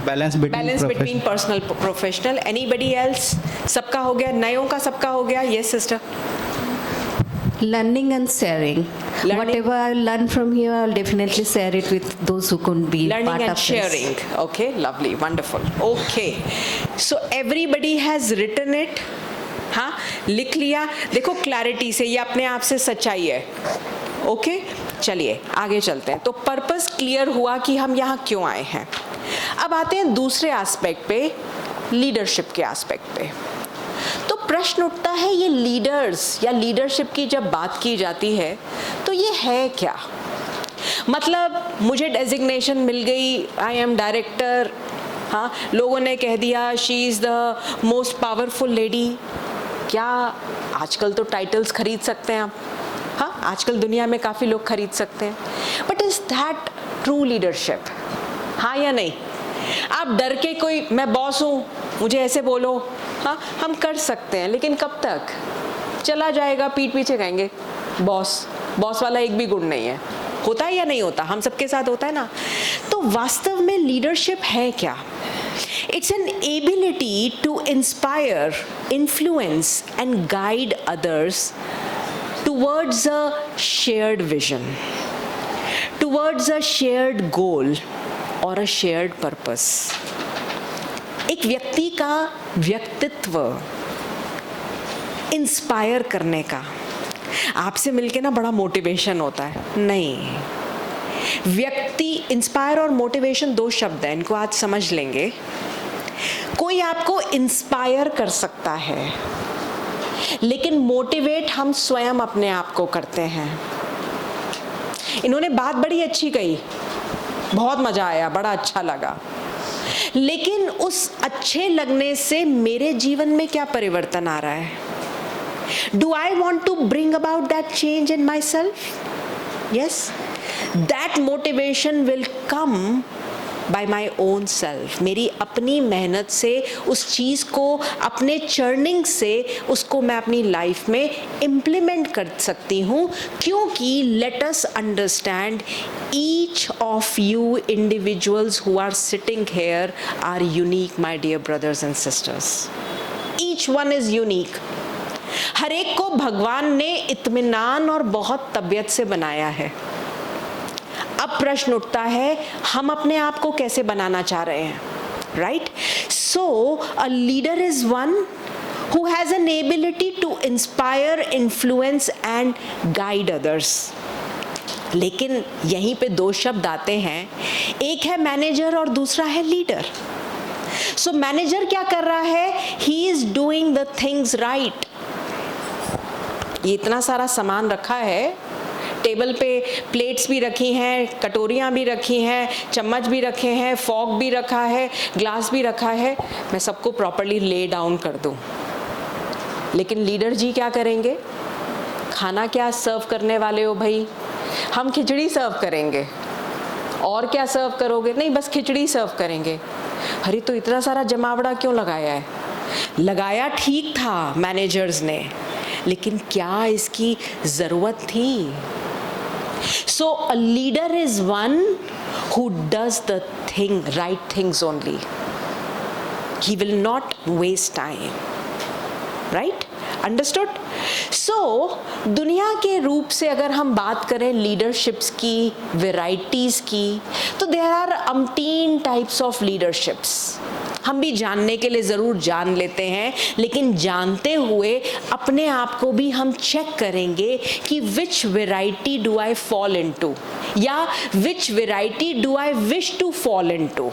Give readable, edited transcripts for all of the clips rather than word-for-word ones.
Balance between personal professional. Anybody else? सबका हो गया, नयों का सबका हो गया. Yes sister. Learning and sharing. Whatever I learn from here, I'll definitely share it with those who couldn't be Learning part and of sharing. this. Okay, lovely, wonderful. Okay, so everybody has written it. हाँ, लिख लिया. देखो clarity से, ये अपने आप से सच्चाई है. ओके, चलिए आगे चलते हैं. तो पर्पस क्लियर हुआ कि हम यहाँ क्यों आए हैं. अब आते हैं दूसरे एस्पेक्ट पे, लीडरशिप के एस्पेक्ट पे. तो प्रश्न उठता है, ये लीडर्स या लीडरशिप की जब बात की जाती है तो ये है क्या. मतलब मुझे डेजिग्नेशन मिल गई, आई एम डायरेक्टर. हाँ, लोगों ने कह दिया she is the most powerful lady. क्या आजकल तो टाइटल्स खरीद सकते हैं आप. हाँ, आजकल दुनिया में काफ़ी लोग खरीद सकते हैं. But is that true leadership? हाँ या नहीं? आप डर के कोई, मैं बॉस हूँ मुझे ऐसे बोलो, हाँ हम कर सकते हैं, लेकिन कब तक? चला जाएगा, पीठ पीछे कहेंगे बॉस वाला एक भी गुण नहीं है. होता है या नहीं होता? हम सबके साथ होता है ना. तो वास्तव में लीडरशिप है क्या? It's an ability to inspire, influence and guide others towards a shared vision, towards a shared goal or a shared purpose. एक व्यक्ति का व्यक्तित्व इंस्पायर करने का, आपसे मिलके ना बड़ा मोटिवेशन होता है. नहीं, व्यक्ति, इंस्पायर और मोटिवेशन दो शब्द हैं, इनको आज समझ लेंगे. कोई आपको इंस्पायर कर सकता है, लेकिन मोटिवेट हम स्वयं अपने आप को करते हैं. इन्होंने बात बड़ी अच्छी कही, बहुत मजा आया, बड़ा अच्छा लगा. लेकिन उस अच्छे लगने से मेरे जीवन में क्या परिवर्तन आ रहा है? Do I want to bring about that change in myself? Yes. That motivation will come by my own self. मेरी अपनी मेहनत से उस चीज़ को, अपने चर्निंग से उसको मैं अपनी लाइफ में इम्प्लीमेंट कर सकती हूँ. क्योंकि let us understand, each of you individuals who are sitting here are unique, my dear brothers and sisters. Each one is unique. हर एक को भगवान ने इत्मीनान और बहुत तबीयत से बनाया है. अब प्रश्न उठता है, हम अपने आप को कैसे बनाना चाह रहे हैं, right? So a leader is one who has an ability to inspire, influence and guide others. लेकिन यहीं पे दो शब्द आते हैं, एक है मैनेजर और दूसरा है लीडर. सो मैनेजर क्या कर रहा है? he is doing the things right. ये इतना सारा सामान रखा है टेबल पे, प्लेट्स भी रखी हैं, कटोरियाँ भी रखी हैं, चम्मच भी रखे हैं, फॉक भी रखा है, ग्लास भी रखा है, मैं सबको प्रॉपर्ली ले डाउन कर दूँ. लेकिन लीडर जी क्या करेंगे? खाना क्या सर्व करने वाले हो भाई? हम खिचड़ी सर्व करेंगे. और क्या सर्व करोगे? नहीं, बस खिचड़ी सर्व करेंगे. अरे तो इतना सारा जमावड़ा क्यों लगाया है? लगाया ठीक था मैनेजर्स ने, लेकिन क्या इसकी ज़रूरत थी? So a leader is one who does the right things only. He will not waste time. Right? Understood? So दुनिया के रूप से अगर हम बात करें लीडरशिप्स की, वेराइटीज़ की, तो there are umpteen types of leaderships. हम भी जानने के लिए ज़रूर जान लेते हैं, लेकिन जानते हुए अपने आप को भी हम चेक करेंगे कि which variety do I fall into, या which variety do I wish to fall into,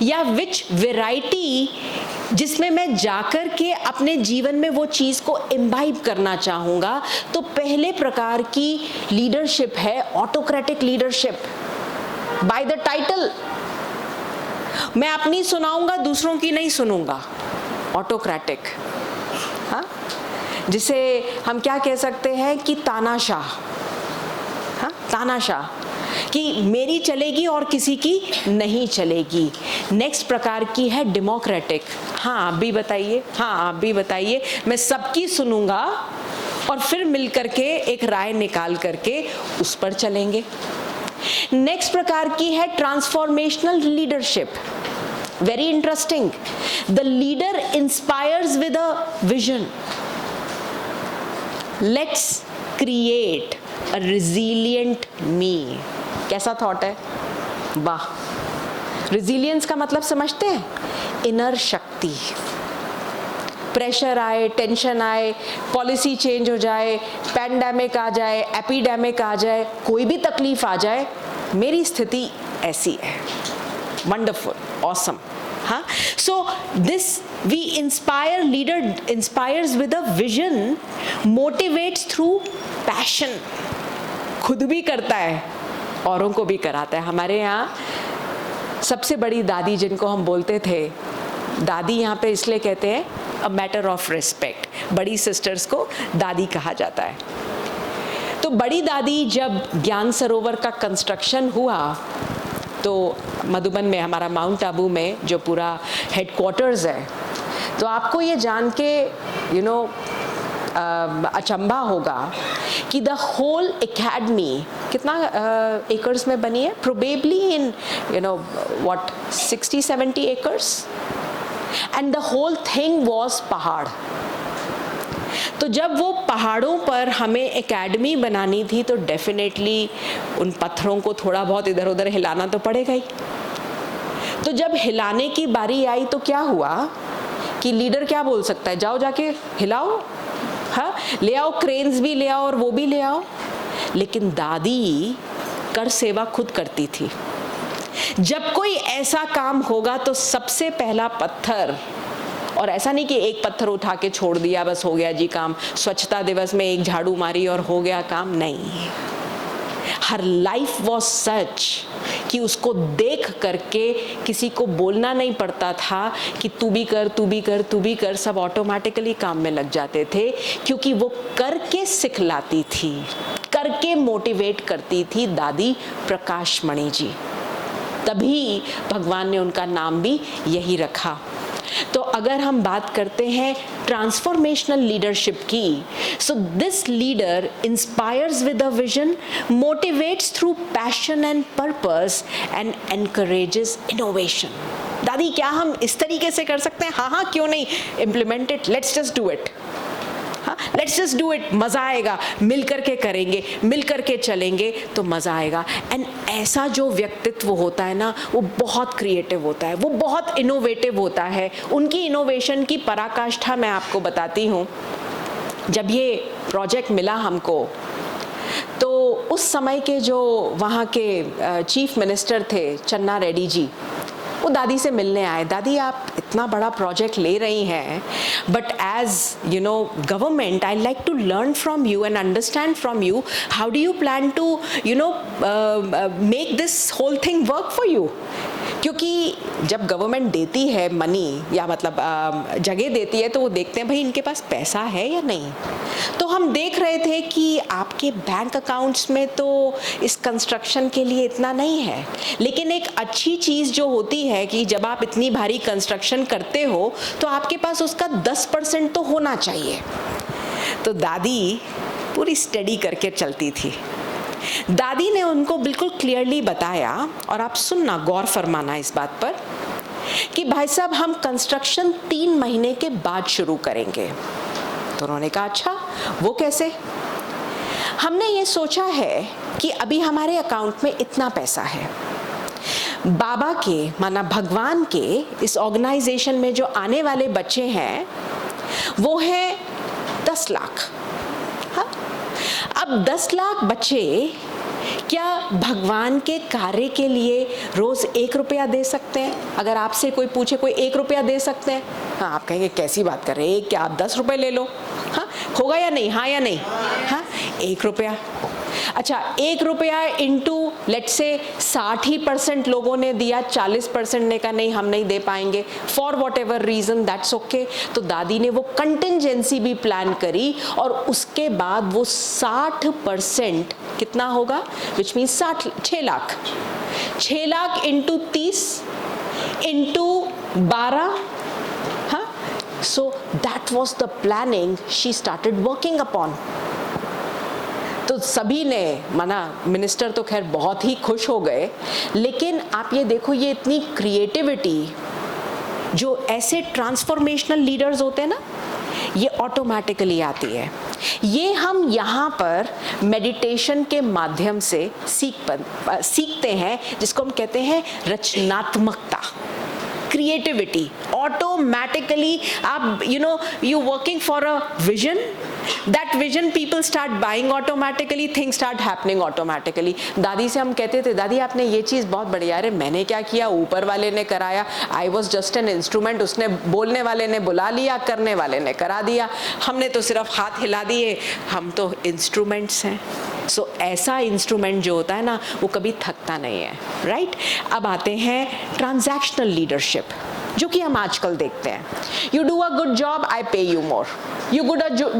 या विच वेराइटी जिसमें मैं जाकर के अपने जीवन में वो चीज़ को इम्बाइब करना चाहूँगा. तो पहले प्रकार की लीडरशिप है autocratic leadership. By the title, मैं अपनी सुनाऊंगा, दूसरों की नहीं सुनूंगा. ऑटोक्रेटिक, हाँ, जिसे हम क्या कह सकते हैं कि तानाशाह. हाँ, तानाशाह कि मेरी चलेगी और किसी की नहीं चलेगी. नेक्स्ट प्रकार की है डेमोक्रेटिक. हाँ आप भी बताइए, हाँ आप भी बताइए, मैं सबकी सुनूंगा और फिर मिल करके एक राय निकाल करके उस पर चलेंगे. नेक्स्ट प्रकार की है transformational leadership. Very interesting. The leader inspires with a vision. Let's create a resilient me. कैसा थॉट है? वाह. Resilience का मतलब समझते हैं? इनर शक्ति. प्रेशर आए, टेंशन आए, पॉलिसी चेंज हो जाए, पैंडेमिक आ जाए, एपिडेमिक आ जाए, कोई भी तकलीफ आ जाए, मेरी स्थिति ऐसी है. Wonderful, awesome. हाँ, so this we inspire, leader inspires with a vision, motivates through passion. खुद भी करता है, औरों को भी कराता है. हमारे यहाँ सबसे बड़ी दादी जिनको हम बोलते थे, दादी यहाँ पे इसलिए कहते हैं अ मैटर ऑफ रिस्पेक्ट. बड़ी सिस्टर्स को दादी कहा जाता है. तो बड़ी दादी जब ज्ञान सरोवर का कंस्ट्रक्शन हुआ तो मधुबन में, हमारा माउंट आबू में जो पूरा हेडक्वार्टर्स है, तो आपको ये जान के अचंभा होगा कि द होल एकेडमी कितना एकर्स में बनी है. Probably in what 60-70 acres. And the whole thing was पहाड़. तो जब वो पहाड़ों पर हमें एकेडमी बनानी थी तो डेफिनेटली उन पत्थरों को थोड़ा बहुत इधर उधर हिलाना तो पड़ेगा ही. तो जब हिलाने की बारी आई तो क्या हुआ कि लीडर क्या बोल सकता है, जाओ जाके हिलाओ, हाँ ले आओ, क्रेन्स भी ले आओ और वो भी ले आओ. लेकिन दादी कर सेवा खुद करती थी. जब कोई ऐसा काम होगा तो सबसे पहला पत्थर, और ऐसा नहीं कि एक पत्थर उठा के छोड़ दिया बस हो गया जी काम, स्वच्छता दिवस में एक झाड़ू मारी और हो गया काम, नहीं. हर लाइफ वॉज सच कि उसको देख करके किसी को बोलना नहीं पड़ता था कि तू भी कर, तू भी कर, तू भी कर. सब ऑटोमेटिकली काम में लग जाते थे क्योंकि वो करके सिखलाती थी, करके मोटिवेट करती थी दादी प्रकाश मणि जी. तभी भगवान ने उनका नाम भी यही रखा. तो अगर हम बात करते हैं ट्रांसफॉर्मेशनल लीडरशिप की, so this leader inspires with a vision, motivates through passion and purpose and encourages innovation. दादी क्या हम इस तरीके से कर सकते हैं? हाँ हाँ क्यों नहीं, implement it, let's just do it. हाँ, लेट्स जस्ट डू इट, मज़ा आएगा, मिल करके करेंगे, मिल करके चलेंगे तो मज़ा आएगा. एंड ऐसा जो व्यक्तित्व होता है ना, वो बहुत क्रिएटिव होता है, वो बहुत इनोवेटिव होता है. उनकी इनोवेशन की पराकाष्ठा मैं आपको बताती हूँ. जब ये प्रोजेक्ट मिला हमको तो उस समय के जो वहाँ के चीफ मिनिस्टर थे चन्ना रेड्डी जी, वो दादी से मिलने आए. दादी आप इतना बड़ा प्रोजेक्ट ले रही हैं, but as government I like to learn from you and understand from you, how do you plan to make this whole thing work for you. क्योंकि जब गवर्नमेंट देती है मनी या मतलब जगह देती है तो वो देखते हैं भाई इनके पास पैसा है या नहीं. तो हम देख रहे थे कि आपके बैंक अकाउंट्स में तो इस कंस्ट्रक्शन के लिए इतना नहीं है, लेकिन एक अच्छी चीज़ जो होती है कि जब आप इतनी भारी कंस्ट्रक्शन करते हो तो आपके पास उसका 10% तो होना चाहिए. तो दादी पूरी स्टडी करके चलती थी. दादी ने उनको बिल्कुल क्लियरली बताया, और आप सुनना, गौर फरमाना इस बात पर, कि भाई साहब हम कंस्ट्रक्शन 3 महीने के बाद शुरू करेंगे. तो उन्होंने कहा अच्छा वो कैसे? हमने ये सोचा है कि अभी हमारे अकाउंट में इतना पैसा है, बाबा के माना भगवान के इस ऑर्गेनाइजेशन में जो आने वाले बच्चे हैं वो है 10 लाख. हाँ, अब 10 लाख बच्चे क्या भगवान के कार्य के लिए रोज 1 रुपया दे सकते हैं? अगर आपसे कोई पूछे कोई 1 रुपया दे सकते हैं? हाँ, आप कहेंगे कैसी बात कर रहे हैं, क्या आप 10 रुपए ले लो. हाँ, होगा या नहीं? हाँ या नहीं? हाँ, 1 रुपया. अच्छा, 1 रुपया इंटू लेट्स से 60% लोगों ने दिया, 40% ने कहा नहीं हम नहीं दे पाएंगे, for whatever reason, that's okay. तो दादी ने वो कंटिजेंसी भी प्लान करी और उसके बाद वो 60% कितना होगा, which means 6 lakh. 6 lakh into 30 into 12. हाँ, so that was the planning she started working upon. तो सभी ने माना, मिनिस्टर तो खैर बहुत ही खुश हो गए, लेकिन आप ये देखो ये इतनी क्रिएटिविटी जो ऐसे ट्रांसफॉर्मेशनल लीडर्स होते हैं ना, ये ऑटोमेटिकली आती है। ये हम यहाँ पर मेडिटेशन के माध्यम से सीखते हैं, जिसको हम कहते हैं रचनात्मकता, क्रिएटिविटी। ऑटोमेटिकली आप you working for a vision, that vision people start buying automatically, things start happening automatically। दादी से हम कहते थे, दादी आपने ये चीज़ बहुत बढ़िया, अरे मैंने क्या किया, ऊपर वाले ने कराया, I was just an instrument, उसने बोलने वाले ने बुला लिया, करने वाले ने करा दिया, हमने तो सिर्फ हाथ हिला दिए, हम तो इंस्ट्रूमेंट्स हैं। सो ऐसा इंस्ट्रूमेंट जो होता है ना, वो कभी थकता नहीं है, राइट? अब आते हैं ट्रांजैक्शनल लीडरशिप, जो कि हम आजकल देखते हैं। You do a good job, I pay you more, you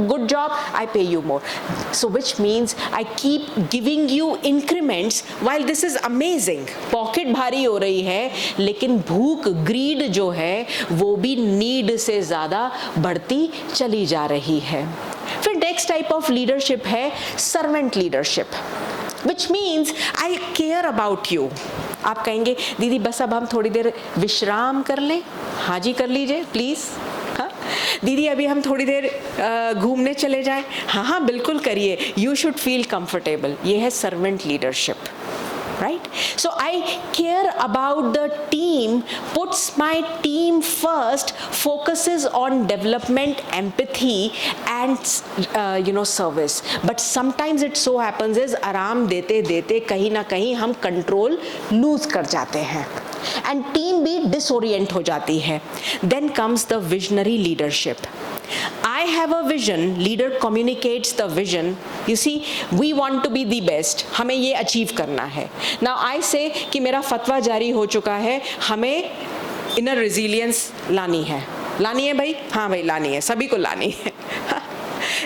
good job, I pay you more, so which means I keep giving you increments while this is amazing। Pocket भारी हो रही है, लेकिन भूख, ग्रीड जो है वो भी नीड से ज़्यादा बढ़ती चली जा रही है। फिर नेक्स्ट टाइप ऑफ लीडरशिप है servant leadership, which means I care about you। आप कहेंगे दीदी बस अब हम थोड़ी देर विश्राम कर लें, हाँ जी कर लीजिए प्लीज़। हाँ दीदी अभी हम थोड़ी देर घूमने चले जाएं, हाँ हाँ बिल्कुल करिए, यू शुड फील कंफर्टेबल। ये है servant leadership, right? So I care about the team, puts my team first, focuses on development, empathy and service। But sometimes it so happens is आराम देते देते कहीं ना कहीं हम कंट्रोल लूज कर जाते हैं and टीम भी डिसोरिएंट हो जाती है। Then comes the visionary leadership। I have a vision, leader communicates the vision, you see we want to be the best, हमें ये अचीव करना है। Now I say कि मेरा फतवा जारी हो चुका है, हमें inner resilience लानी है भाई, हाँ भाई लानी है, सभी को लानी है।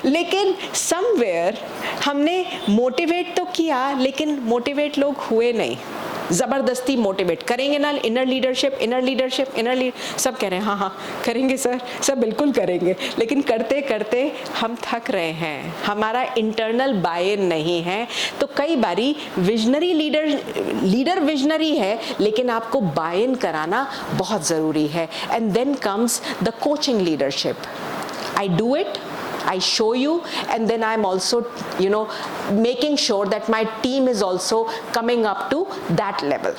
लेकिन समवेयर हमने मोटिवेट तो किया, लेकिन मोटिवेट लोग हुए नहीं। ज़बरदस्ती मोटिवेट करेंगे ना, इनर लीडरशिप सब कह रहे हैं हाँ हाँ करेंगे सर, सब बिल्कुल करेंगे, लेकिन करते करते हम थक रहे हैं, हमारा इंटरनल बाय इन नहीं है। तो कई बारी विजनरी लीडर विजनरी है, लेकिन आपको बाय इन कराना बहुत ज़रूरी है। And then comes the coaching leadership. I do it, I show you, and then I'm also making sure that my team is also coming up to that level.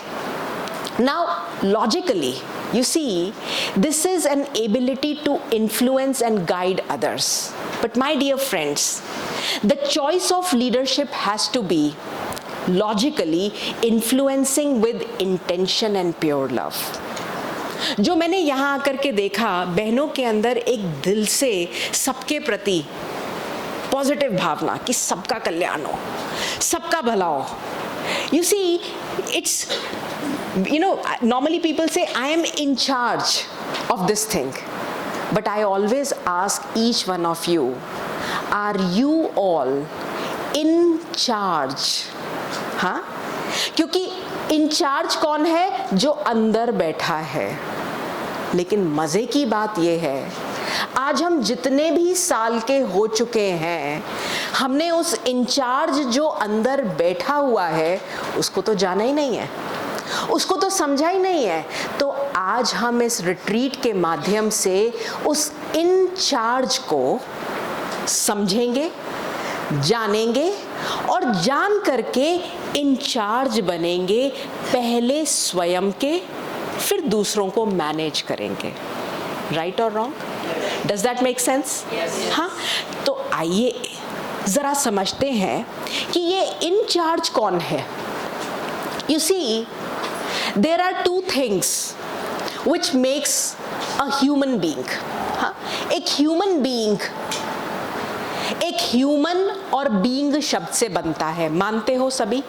Now logically, you see, this is an ability to influence and guide others. But my dear friends, the choice of leadership has to be logically influencing with intention and pure love। जो मैंने यहाँ आकर के देखा, बहनों के अंदर एक दिल से सबके प्रति पॉजिटिव भावना कि सबका कल्याण हो, सबका भला हो। You see, it's normally people say I am in charge of this thing, but I always ask each one of you, are you all in charge? हाँ, क्योंकि इंचार्ज कौन है? जो अंदर बैठा है। लेकिन मजे की बात यह है, आज हम जितने भी साल के हो चुके हैं, हमने उस इंचार्ज जो अंदर बैठा हुआ है उसको तो जाना ही नहीं है, उसको तो समझा ही नहीं है। तो आज हम इस रिट्रीट के माध्यम से उस इंचार्ज को समझेंगे, जानेंगे और जान करके इंचार्ज बनेंगे, पहले स्वयं के, फिर दूसरों को मैनेज करेंगे। राइट और wrong? Does that make sense? हाँ, तो आइए जरा समझते हैं कि ये इंचार्ज कौन है। You see, there are two things which makes a human being. हाँ, एक ह्यूमन बीइंग, एक ह्यूमन और बीइंग शब्द से बनता है। मानते हो सभी?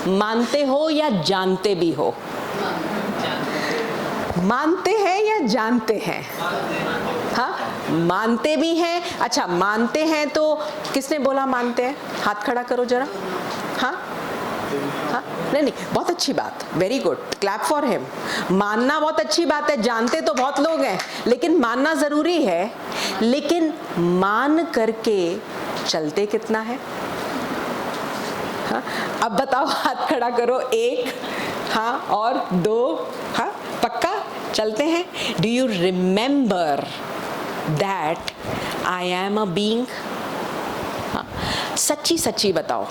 मानते हो या जानते भी हो? मानते हैं या जानते हैं? हाँ, मानते भी हैं। अच्छा, मानते हैं तो किसने बोला मानते हैं? हाथ खड़ा करो जरा। हाँ हाँ, नहीं, बहुत अच्छी बात, very good, clap for him. मानना बहुत अच्छी बात है, जानते तो बहुत लोग हैं, लेकिन मानना ज़रूरी है। लेकिन मान करके चलते कितना है? हाँ, अब बताओ, हाथ खड़ा करो। एक, हाँ, और दो, हाँ, पक्का? चलते हैं. Do you remember that I am a being? सच्ची सच्ची बताओ,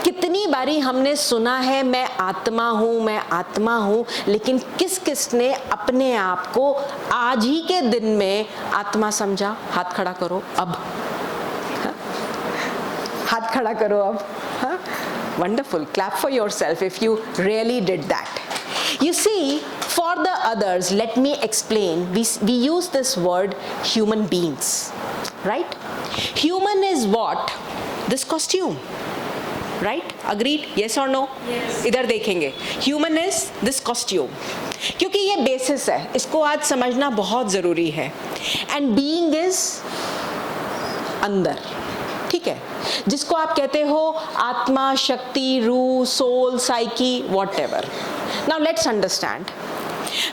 कितनी बारी हमने सुना है मैं आत्मा हूँ, मैं आत्मा हूँ, लेकिन किस किस ने अपने आप को आज ही के दिन में आत्मा समझा? हाथ खड़ा करो अब. हाथ खड़ा करो अब. Wonderful. Clap for yourself if you really did that. You see, for the others, let me explain. We use this word human beings, right? Human is what? This costume. Right? Agreed? Yes or no? Yes. इधर देखेंगे. Human is this costume. क्योंकि ये basis है, इसको आज समझना बहुत ज़रूरी है. And being is अंदर. ठीक है, जिसको आप कहते हो आत्मा, शक्ति, रूह, soul, psyche, whatever. Now let's understand.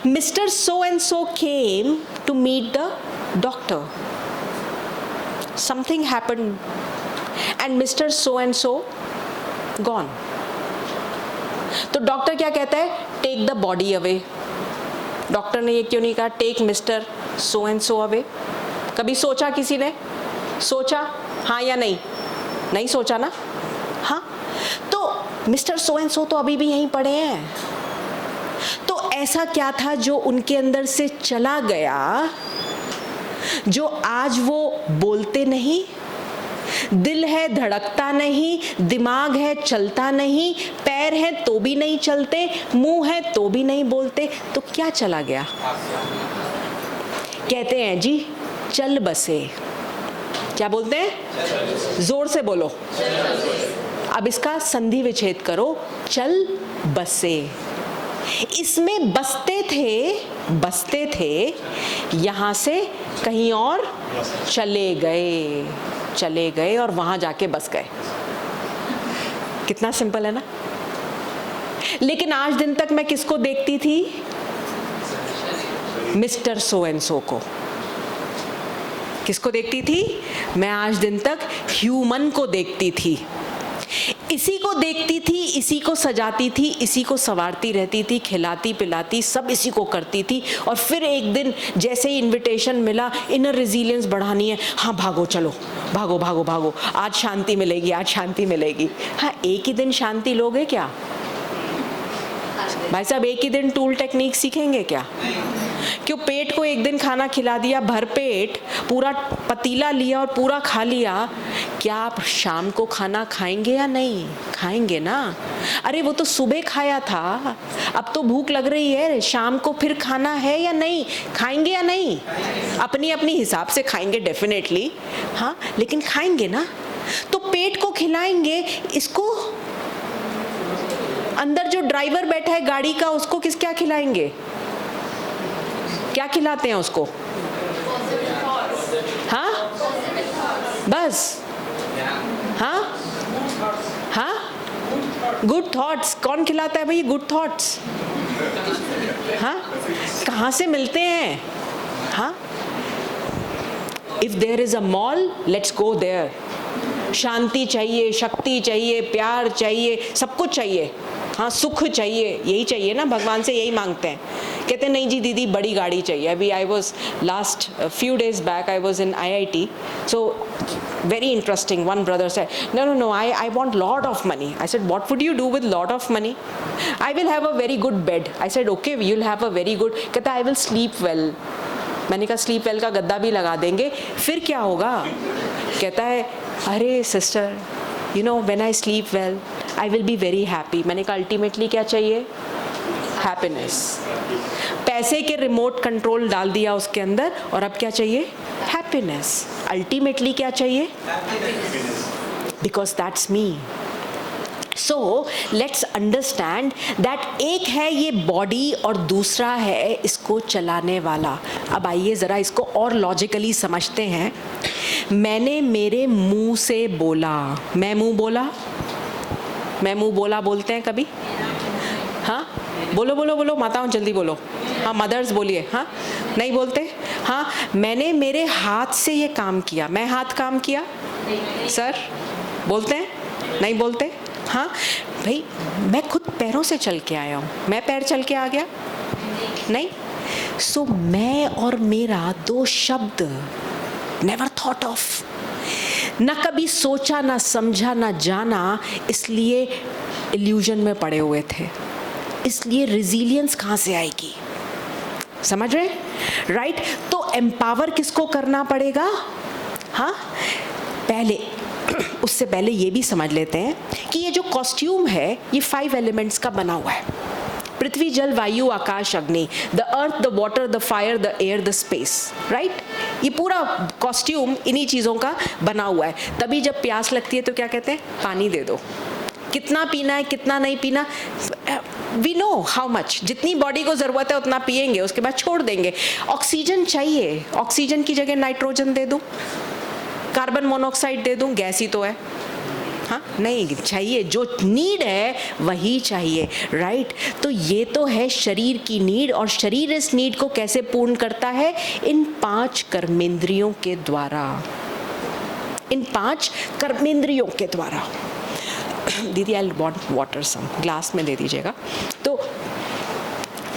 Mr. So and so came to meet the doctor. Something happened and Mr. So and so gone. तो डॉक्टर क्या कहता है? Take the body away. Doctor ने ये क्यों नहीं कहा take mister so and so away? कभी सोचा किसी ने? सोचा? हाँ या नहीं? नहीं सोचा ना? हाँ, तो मिस्टर सो एंड सो तो अभी भी यहीं पड़े हैं. तो ऐसा क्या था जो उनके अंदर से चला गया, जो आज वो बोलते नहीं? दिल है धड़कता नहीं, दिमाग है चलता नहीं, पैर है तो भी नहीं चलते, मुंह है तो भी नहीं बोलते, तो क्या चला गया? कहते हैं जी चल बसे. क्या बोलते हैं? जोर से बोलो. अब इसका संधि विच्छेद करो. चल बसे. इसमें बसते थे, यहां से कहीं और चले गए और वहां जाके बस गए. कितना सिंपल है ना? लेकिन आज दिन तक मैं किसको देखती थी? मिस्टर सो एंड सो को. किसको देखती थी? मैं आज दिन तक ह्यूमन को देखती थी. इसी को देखती थी, इसी को सजाती थी, इसी को संवारती रहती थी, खिलाती पिलाती सब इसी को करती थी. और फिर एक दिन जैसे ही इनविटेशन मिला, इनर रेजिलियंस बढ़ानी है, हाँ भागो चलो, भागो भागो भागो, आज शांति मिलेगी, आज शांति मिलेगी. हाँ, एक ही दिन शांति लोगे क्या भाई साहब? एक ही दिन टूल टेक्निक सीखेंगे क्या? क्यों पेट को एक दिन खाना खिला दिया भर पेट, पूरा पतीला लिया और पूरा खा लिया, क्या आप शाम को खाना खाएंगे या नहीं? खाएंगे ना. अरे वो तो सुबह खाया था, अब तो भूख लग रही है, शाम को फिर खाना है या नहीं? खाएंगे या नहीं? अपनी अपनी हिसाब से खाएंगे डेफिनेटली, हाँ, लेकिन खाएंगे ना. तो पेट को खिलाएंगे, इसको अंदर जो ड्राइवर बैठा है गाड़ी का, उसको क्या खिलाएंगे? क्या खिलाते हैं उसको? हाँ, बस. हाँ हाँ, गुड थॉट्स. कौन खिलाता है भाई गुड थॉट्स? हाँ, कहाँ से मिलते हैं? हाँ, if there is a mall, let's go there. शांति चाहिए, शक्ति चाहिए, प्यार चाहिए, सब कुछ चाहिए. हाँ, सुख चाहिए, यही चाहिए ना, भगवान से यही मांगते हैं. कहते हैं नहीं जी दीदी बड़ी गाड़ी चाहिए. अभी I was last few days back I was in IIT, so very interesting. One brother said no, I want lot of money. I said what would you do with lot of money? I will have a very good bed. I said okay, you'll have a very good. कहता I will sleep well. मैंने कहा sleep well का गद्दा भी लगा देंगे, फिर क्या होगा? कहता है अरे sister, you know when I sleep well I will be very happy. मैंने कहा अल्टीमेटली क्या चाहिए? हैप्पीनेस. पैसे के रिमोट कंट्रोल डाल दिया उसके अंदर, और अब क्या चाहिए? हैप्पीनेस. अल्टीमेटली क्या चाहिए? Because that's me. So let's understand that एक है ये बॉडी और दूसरा है इसको चलाने वाला. अब आइए ज़रा इसको और लॉजिकली समझते हैं. मैंने मेरे मुंह से बोला. मैं मुंह बोला? मैं मुंह बोला बोलते हैं कभी? हाँ, बोलो बोलो बोलो माताओं, जल्दी बोलो. हाँ, मदर्स बोलिए. हाँ, नहीं बोलते? हाँ, मैंने मेरे हाथ से ये काम किया. मैं हाथ काम किया? सर बोलते हैं? नहीं बोलते? हाँ भाई, मैं खुद पैरों से चल के आया हूँ. मैं पैर चल के आ गया? नहीं. सो मैं और मेरा दो शब्द नेवर थॉट ऑफ, ना कभी सोचा, ना समझा, ना जाना, इसलिए इल्यूजन में पड़े हुए थे. इसलिए रिजिलियंस कहाँ से आएगी? समझ रहे? राइट. तो एम्पावर किसको करना पड़ेगा? हाँ, पहले उससे पहले ये भी समझ लेते हैं कि ये जो कॉस्ट्यूम है ये 5 एलिमेंट्स का बना हुआ है. पृथ्वी, जल, वायु, आकाश, अग्नि. The earth, the water, the fire, the air, the space. Right. ये पूरा कॉस्ट्यूम इन्हीं चीज़ों का बना हुआ है. तभी जब प्यास लगती है तो क्या कहते हैं? पानी दे दो. कितना पीना है, कितना नहीं पीना, वी नो हाउ मच. जितनी बॉडी को ज़रूरत है उतना पिएंगे, उसके बाद छोड़ देंगे. ऑक्सीजन चाहिए, ऑक्सीजन की जगह नाइट्रोजन दे दूँ, कार्बन मोनोऑक्साइड दे दूँ, गैस ही तो है. हाँ, नहीं चाहिए, जो नीड है वही चाहिए. राइट. तो ये तो है शरीर की नीड, और शरीर इस नीड को कैसे पूर्ण करता है? इन 5 कर्मेंद्रियों के द्वारा. इन 5 कर्मेंद्रियों के द्वारा. दीदी I want water, some glass में दे दीजिएगा. तो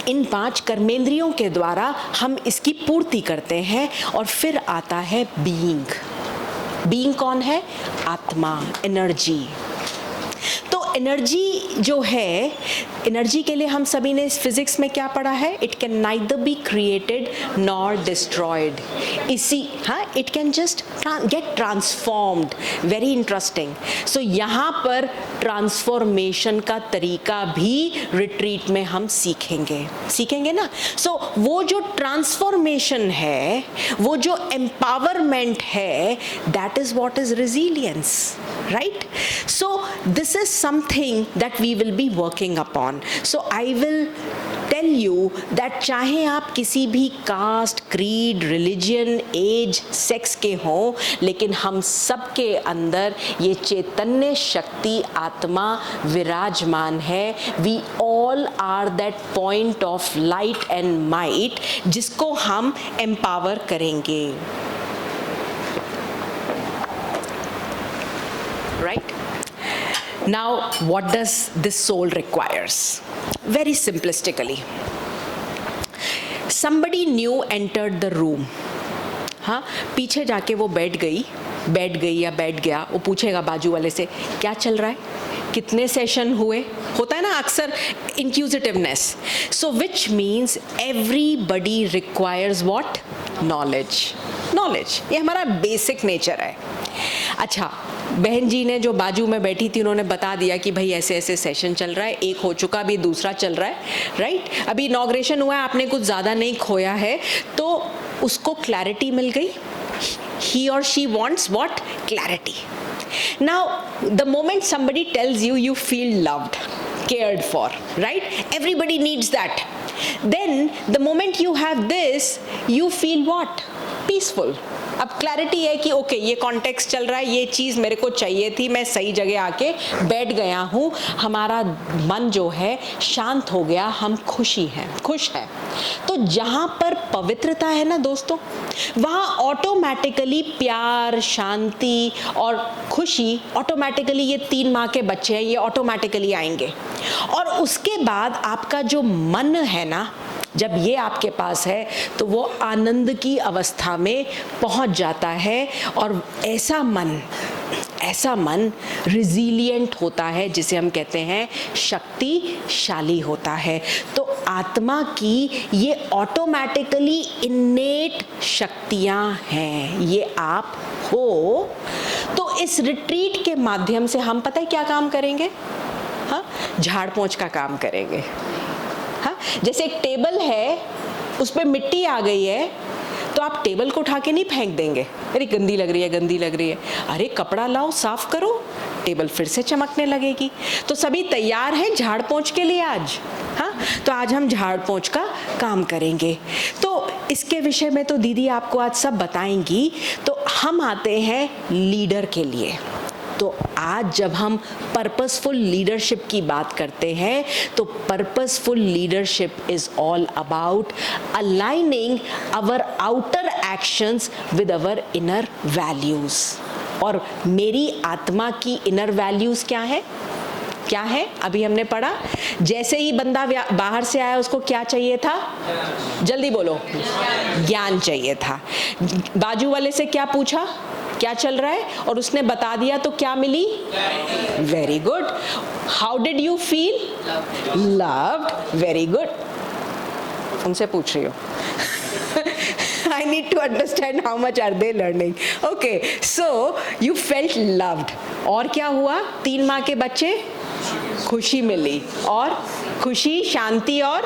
इन 5 कर्मेंद्रियों के द्वारा हम इसकी पूर्ति करते हैं. और फिर आता है बीइंग. बीइंग कौन है? आत्मा, एनर्जी. तो एनर्जी जो है, एनर्जी के लिए हम सभी ने इस फिजिक्स में क्या पढ़ा है? It can neither be created nor destroyed. इसी हाँ, it can just get transformed. Very interesting. So यहाँ पर ट्रांसफॉर्मेशन का तरीका भी रिट्रीट में हम सीखेंगे ना. सो वो जो ट्रांसफॉर्मेशन है, वो जो एम्पावरमेंट है, that is what is resilience. Right. So this is something that we will be working upon. So I will tell you that चाहे आप किसी भी caste, creed, religion, age, sex के हों, लेकिन हम सब के अंदर ये चैतन्य शक्ति, आत्मा विराजमान है. We all are that point of light and might जिसको हम empower करेंगे. Right? Now, what does this soul requires? Very simplistically, somebody new entered the room. हाँ, पीछे जाके वो बैठ गई या बैठ गया. वो पूछेगा बाजू वाले से, क्या चल रहा है, कितने सेशन हुए? होता है ना अक्सर inquisitiveness. So which means everybody requires what? Knowledge. ये हमारा बेसिक नेचर है. अच्छा, बहन जी ने जो बाजू में बैठी थी उन्होंने बता दिया कि भाई ऐसे ऐसे सेशन चल रहा है, एक हो चुका, अभी दूसरा चल रहा है. राइट. अभी इनॉग्रेशन हुआ है, आपने कुछ ज़्यादा नहीं खोया है, तो उसको क्लैरिटी मिल गई. ही और she wants what? Clarity. Now the moment somebody tells you, you feel loved, cared for, right? Everybody needs that. Then the moment you have this, you feel what? Peaceful. अब क्लैरिटी है कि okay, ये context चल रहा है, ये चीज़ मेरे को चाहिए थी, मैं सही जगह आके बैठ गया हूँ, हमारा मन जो है शांत हो गया, हम खुश हैं. तो जहाँ पर पवित्रता है ना दोस्तों, वहाँ ऑटोमेटिकली प्यार, शांति और खुशी, ऑटोमेटिकली ये 3 माह के बच्चे हैं, ये ऑटोमेटिकली आएंगे. और उसके बाद आपका जो मन है ना, जब ये आपके पास है तो वो आनंद की अवस्था में पहुंच जाता है. और ऐसा मन रिजिलिएंट होता है, जिसे हम कहते हैं शक्तिशाली होता है. तो आत्मा की ये ऑटोमेटिकली इन्नेट शक्तियां हैं, ये आप हो. तो इस रिट्रीट के माध्यम से हम पता है क्या काम करेंगे? हाँ, झाड़ पोंछ का काम करेंगे. हाँ, जैसे एक टेबल है, उस पर मिट्टी आ गई है, तो आप टेबल को उठा के नहीं फेंक देंगे, अरे गंदी लग रही है. अरे कपड़ा लाओ, साफ करो, टेबल फिर से चमकने लगेगी. तो सभी तैयार हैं झाड़ पोंछ के लिए आज. हाँ, तो आज हम झाड़ पोंछ का काम करेंगे. तो इसके विषय में तो दीदी आपको आज सब बताएंगी. तो हम आते हैं लीडर के लिए. तो आज जब हम पर्पसफुल लीडरशिप की बात करते हैं, तो purposeful leadership is all about aligning our outer actions with our inner values. और मेरी आत्मा की इनर वैल्यूज क्या है? क्या है? अभी हमने पढ़ा, जैसे ही बंदा बाहर से आया उसको क्या चाहिए था? जल्दी बोलो, ज्ञान चाहिए था। बाजू वाले से क्या पूछा, क्या चल रहा है, और उसने बता दिया तो क्या मिली? Very good. How did you feel? Loved. Very good. उनसे पूछ रही हो। I need to understand how much are they learning. Okay, so you felt loved. और क्या हुआ? 3 माह के बच्चे, खुशी मिली, और खुशी, शांति और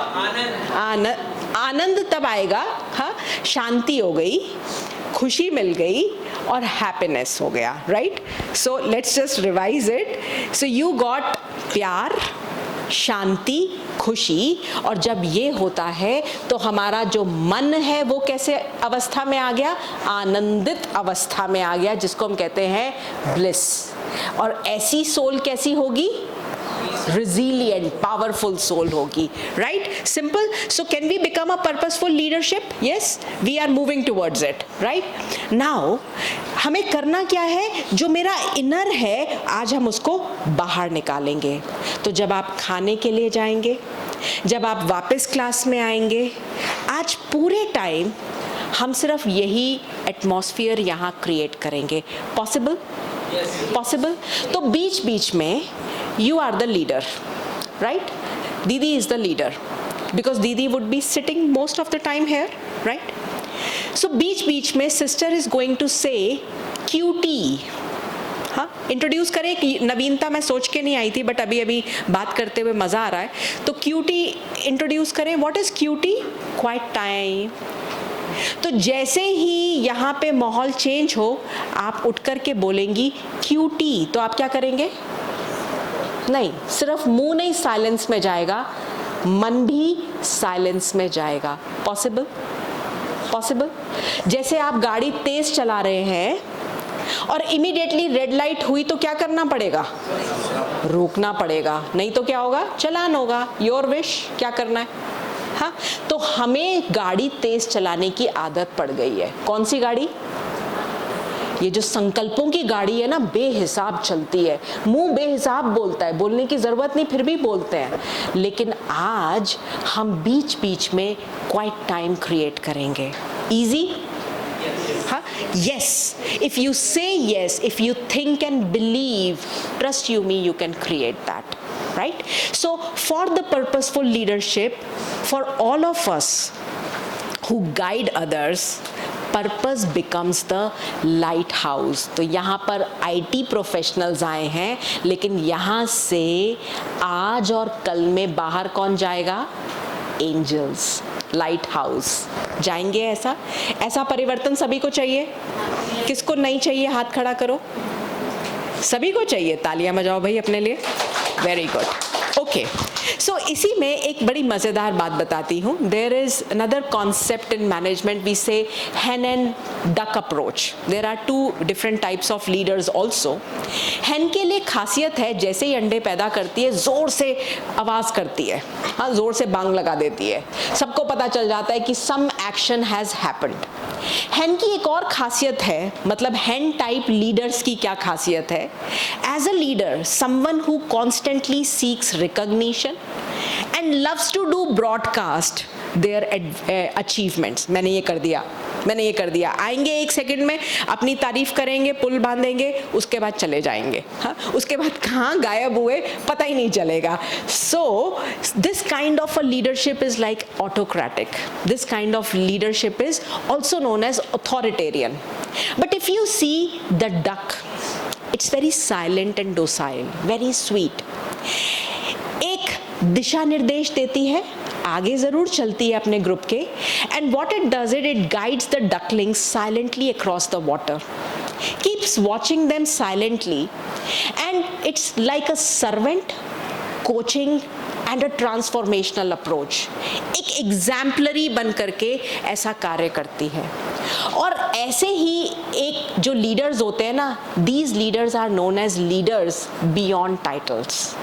आनंद तब आएगा, हाँ, शांति हो गई, खुशी मिल गई और हैप्पीनेस हो गया, right? So let's just revise it. So you got प्यार, शांति, खुशी, और जब ये होता है तो हमारा जो मन है वो कैसे अवस्था में आ गया? आनंदित अवस्था में आ गया, जिसको हम कहते हैं ब्लिस. और ऐसी सोल कैसी होगी? resilient, powerful soul होगी, right? Simple. So can we become a purposeful leadership? Yes, we are moving towards it, right? Now हमें करना क्या है? जो मेरा इनर है आज हम उसको बाहर निकालेंगे. तो जब आप खाने के लिए जाएंगे, जब आप वापस क्लास में आएंगे, आज पूरे टाइम हम सिर्फ यही एटमॉस्फेयर यहाँ क्रिएट करेंगे. पॉसिबल? पॉसिबल. तो बीच बीच में you are the leader, right? Didi is the leader because Didi would be sitting most of the time here, right? So बीच बीच में sister is going to say cutie. हाँ, introduce करें. एक नवीनता मैं सोच के नहीं आई थी, बट अभी अभी बात करते हुए मज़ा आ रहा है. तो क्यूटी इंट्रोड्यूस करें. What is QT? Quiet time. तो जैसे ही यहाँ पे माहौल चेंज हो, आप उठ कर के बोलेंगी क्यूटी, तो आप क्या करेंगे? नहीं, सिर्फ मुंह नहीं साइलेंस में जाएगा, मन भी साइलेंस में जाएगा. पॉसिबल? पॉसिबल. जैसे आप गाड़ी तेज चला रहे हैं और इमीडिएटली रेड लाइट हुई तो क्या करना पड़ेगा? रोकना पड़ेगा, नहीं तो क्या होगा? चालान होगा. Your wish. क्या करना है? हाँ, तो हमें गाड़ी तेज चलाने की आदत पड़ गई है. कौन सी गाड़ी? ये जो संकल्पों की गाड़ी है ना, बेहिसाब चलती है. मुंह बेहिसाब बोलता है, बोलने की जरूरत नहीं, फिर भी बोलते हैं. लेकिन आज हम बीच बीच में क्वाइट टाइम क्रिएट करेंगे. इजी? हाँ, यस. इफ यू से yes, if you think and believe, trust you me, you can create that, right? So for the purposeful leadership, for all of us who guide others, purpose becomes the lighthouse. तो यहाँ पर IT professionals आए हैं, लेकिन यहाँ से आज और कल में बाहर कौन जाएगा? एंजल्स. लाइट हाउस जाएंगे. ऐसा परिवर्तन सभी को चाहिए. किसको नहीं चाहिए? हाथ खड़ा करो. सभी को चाहिए. तालियां बजाओ भाई अपने लिए. Very good. ओके, सो इसी में एक बड़ी मज़ेदार बात बताती हूँ. There is another concept in management. We say hen and duck approach. There are 2 different types of leaders also. hen के लिए खासियत है, जैसे ही अंडे पैदा करती है ज़ोर से आवाज़ करती है, हाँ, ज़ोर से बांग लगा देती है. सबको पता चल जाता है कि some action has happened. hen की एक और खासियत है, मतलब hen टाइप लीडर्स की क्या खासियत है? As a leader, someone who constantly seeks recognition and loves to do broadcast their achievements. मैंने ये कर दिया, मैंने ये कर दिया. आएंगे 1 सेकंड में, अपनी तारीफ करेंगे, पुल बांधेंगे, उसके बाद चले जाएंगे. हाँ, उसके बाद कहाँ गायब हुए पता ही नहीं चलेगा. So this kind of a leadership is like autocratic. This kind of leadership is also known as authoritarian. But if you see the duck, it's very silent and docile, very sweet. एक दिशा निर्देश देती है, आगे जरूर चलती है अपने group के. And what it does it guides the ducklings silently across the water, keeps watching them silently, and it's like a servant coaching and a transformational approach. एक एग्जाम्पलरी बन करके ऐसा कार्य करती है. और ऐसे ही एक जो लीडर्स होते हैं ना, these leaders are known as leaders beyond titles.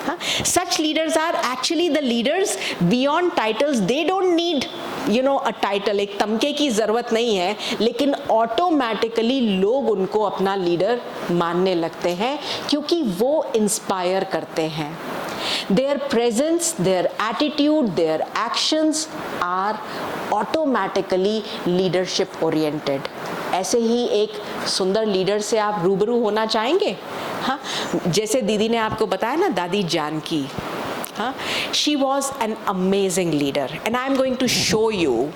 हाँ, Such leaders are actually the leaders beyond titles. They don't need a title. एक तमके की ज़रूरत नहीं है, लेकिन ऑटोमेटिकली लोग उनको अपना लीडर मानने लगते हैं क्योंकि वो इंस्पायर करते हैं. Their presence, their attitude, their actions are automatically leadership oriented. ऐसे ही एक सुंदर लीडर से आप रूबरू होना चाहेंगे? हाँ, जैसे दीदी ने आपको बताया ना, दादी जानकी. हाँ, she was an amazing leader and I am going to show you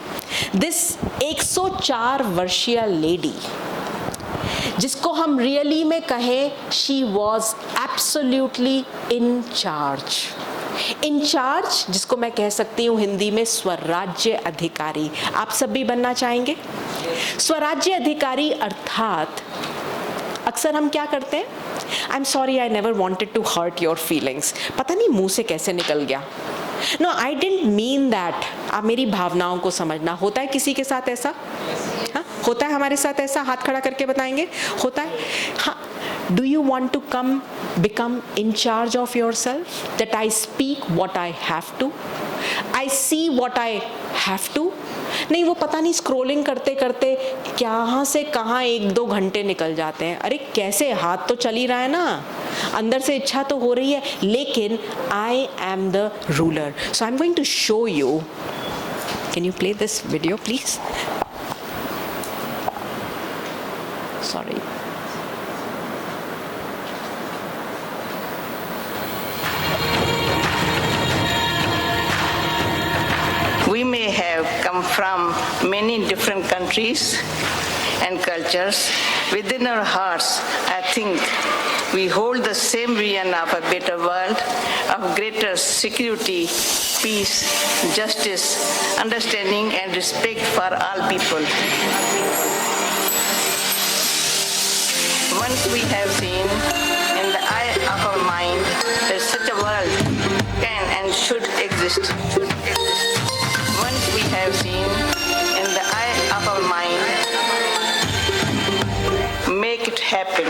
this 104 वर्षीय लेडी जिसको हम रियली में कहें she was absolutely in charge. In charge जिसको मैं कह सकती हूँ हिंदी में स्वराज्य अधिकारी. आप सब भी बनना चाहेंगे? स्वराज्य अधिकारी अर्थात अक्सर हम क्या करते हैं, I am sorry I never wanted to hurt your feelings, पता नहीं मुंह से कैसे निकल गया. No, I didn't mean that. आप मेरी भावनाओं को समझना. होता है किसी के साथ ऐसा? हाँ, होता है हमारे साथ ऐसा. हाथ खड़ा करके बताएंगे, होता है. हाँ, do you want to become in charge of yourself, that I speak what I have to, I see what I have to? नहीं, वो पता नहीं स्क्रोलिंग करते करते कहाँ से कहाँ 1-2 घंटे निकल जाते हैं. अरे कैसे, हाथ तो चल ही रहा है ना, अंदर से इच्छा तो हो रही है, लेकिन I am the ruler. So I am going to show you. Can you play this video please? Sorry. We may have come from many different countries and cultures. Within our hearts, I think we hold the same vision of a better world, of greater security, peace, justice, understanding, and respect for all people. Once we have seen in the eye of our mind that such a world can and should exist. Once we have seen in the eye of our mind, make it happen.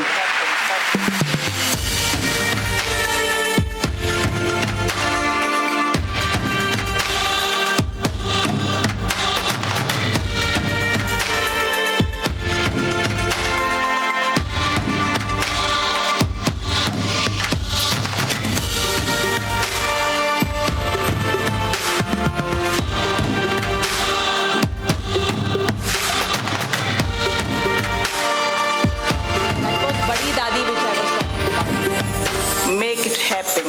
Make it happen.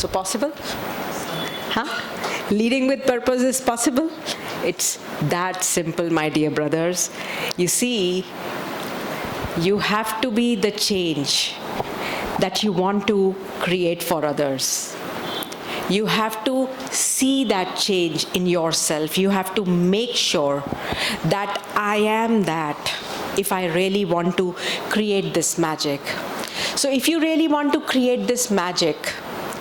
So possible? Huh? Leading with purpose is possible? It's that simple, my dear brothers. You see, you have to be the change that you want to create for others. You have to see that change in yourself. You have to make sure that I am that if I really want to create this magic. So if you really want to create this magic,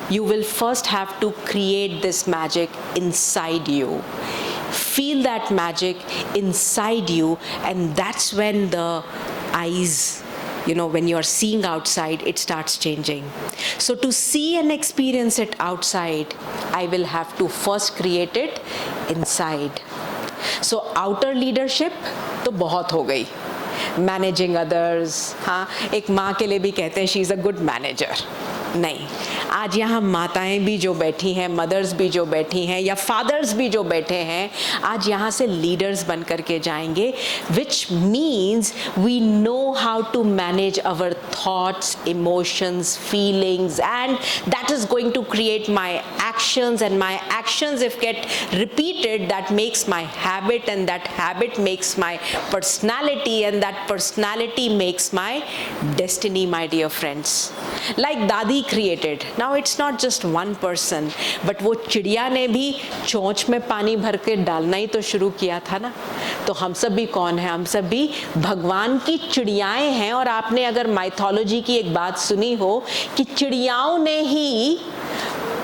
you will first have to create this magic inside you. Feel that magic inside you, and that's when the eyes, when you're seeing outside, it starts changing. So to see and experience it outside, I will have to first create it inside. So outer leadership तो बहुत हो गई, managing others, हाँ, एक माँ के लिए भी कहते हैं she is a good manager. नहीं, आज यहाँ माताएं भी जो बैठी हैं, मदर्स भी जो बैठी हैं, या फादर्स भी जो बैठे हैं, आज यहाँ से लीडर्स बन करके जाएंगे, which means we know how to manage our thoughts, emotions, feelings, and that is going to create my actions, and my actions, if get repeated, that makes my habit, and that habit makes my personality, and that personality makes my destiny, my dear friends. Like Dadi created. Now it's not just one person, but वो चिड़िया ने भी चोंच में पानी भर के डालना ही तो शुरू किया था ना. तो हम सब भी कौन है? हम सब भी भगवान की चिड़ियाएं हैं. और आपने अगर माइथोलॉजी की एक बात सुनी हो कि चिड़ियाओं ने ही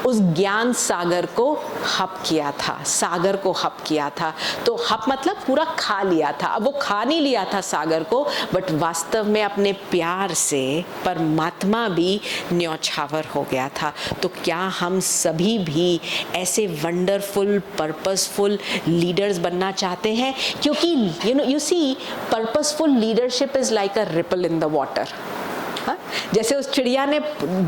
उस ज्ञान सागर को हप किया था, सागर को हप किया था. तो हप मतलब पूरा खा लिया था. अब वो खा नहीं लिया था सागर को, बट वास्तव में अपने प्यार से परमात्मा भी न्यौछावर हो गया था. तो क्या हम सभी भी ऐसे वंडरफुल, पर्पसफुल लीडर्स बनना चाहते हैं? क्योंकि you see, purposeful leadership is like a ripple in the water. हाँ? जैसे उस चिड़िया ने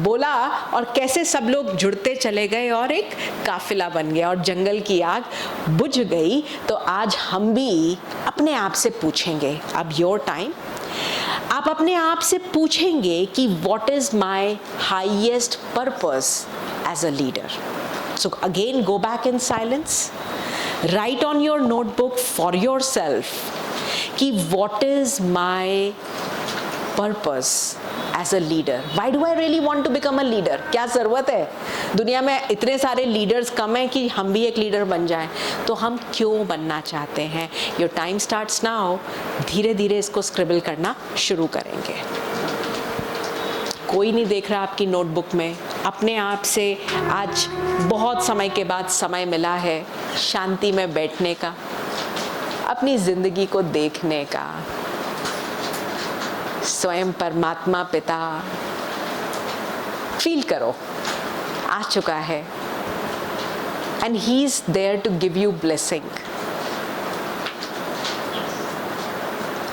बोला और कैसे सब लोग जुड़ते चले गए और एक काफिला बन गया और जंगल की आग बुझ गई. तो आज हम भी अपने आप से पूछेंगे, अब योर टाइम, आप अपने आप से पूछेंगे कि what is my highest purpose as a leader. So again go back in silence, write on your notebook for yourself कि what is my purpose as a leader. Why do I really want to become a leader? क्या ज़रूरत है? दुनिया में इतने सारे leaders कम हैं कि हम भी एक लीडर बन जाएं. तो हम क्यों बनना चाहते हैं? Your time starts now. धीरे धीरे इसको स्क्रिबल करना शुरू करेंगे. कोई नहीं देख रहा आपकी नोटबुक में. अपने आप से आज बहुत समय के बाद समय मिला है शांति में बैठने का, अपनी ज़िंदगी को देखने का. स्वयं परमात्मा पिता फील करो आ चुका है, and he is there to give you blessing.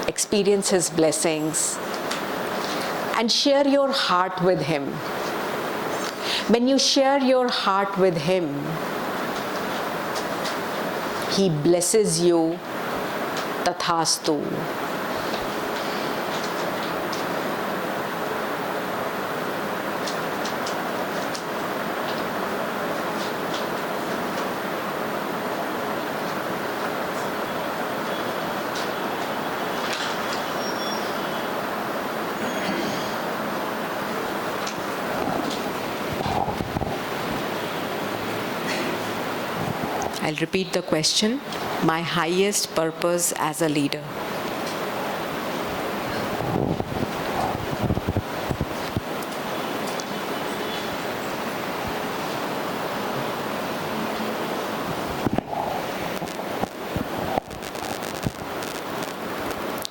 Experience his blessings and share your heart with him. When you share your heart with him, he blesses you. Tathastu. I'll repeat the question. My highest purpose as a leader.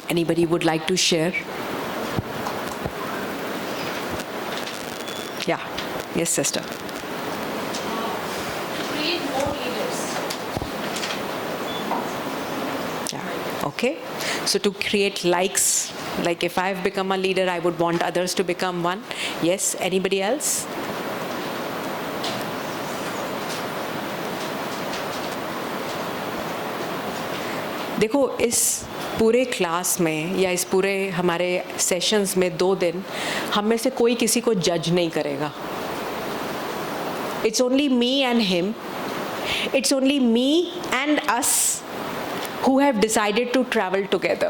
Anybody would like to share? Yeah. Yes, sister. Okay, so to create likes, like if I've become a leader, I would want others to become one. Yes, anybody else? देखो, इस पूरे class में या इस पूरे हमारे sessions में 2 दिन हम में से कोई किसी को जज नहीं करेगा. It's only me and him. It's only me and us who have decided to travel together.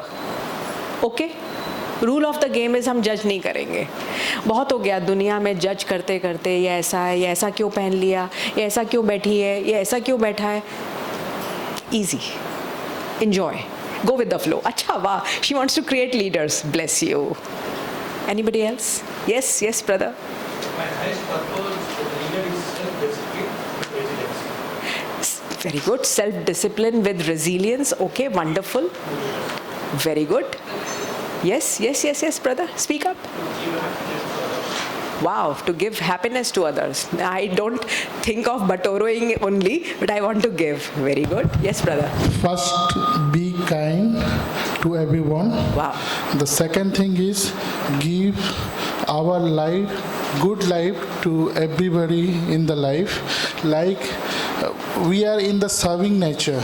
Okay? Rule of the game is हम जज नहीं करेंगे. बहुत हो गया दुनिया में जज करते करते, ये ऐसा है, ये ऐसा क्यों पहन लिया, ये ऐसा क्यों बैठी है, ये ऐसा क्यों बैठा है. Easy. Enjoy. Go with the flow. अच्छा वाह, she wants to create leaders. Bless you. Anybody else? Yes, yes, brother. My highest purpose for the leader is self-discipline with resilience. Very good. Self-discipline with resilience. Okay, wonderful. Very good. Yes, yes, yes, yes, brother. Speak up. Wow, to give happiness to others. I don't think of batoroing only, but I want to give. Very good. Yes, brother. First, be kind to everyone. Wow. The second thing is give our life, good life to everybody in the life. Like we are in the serving nature.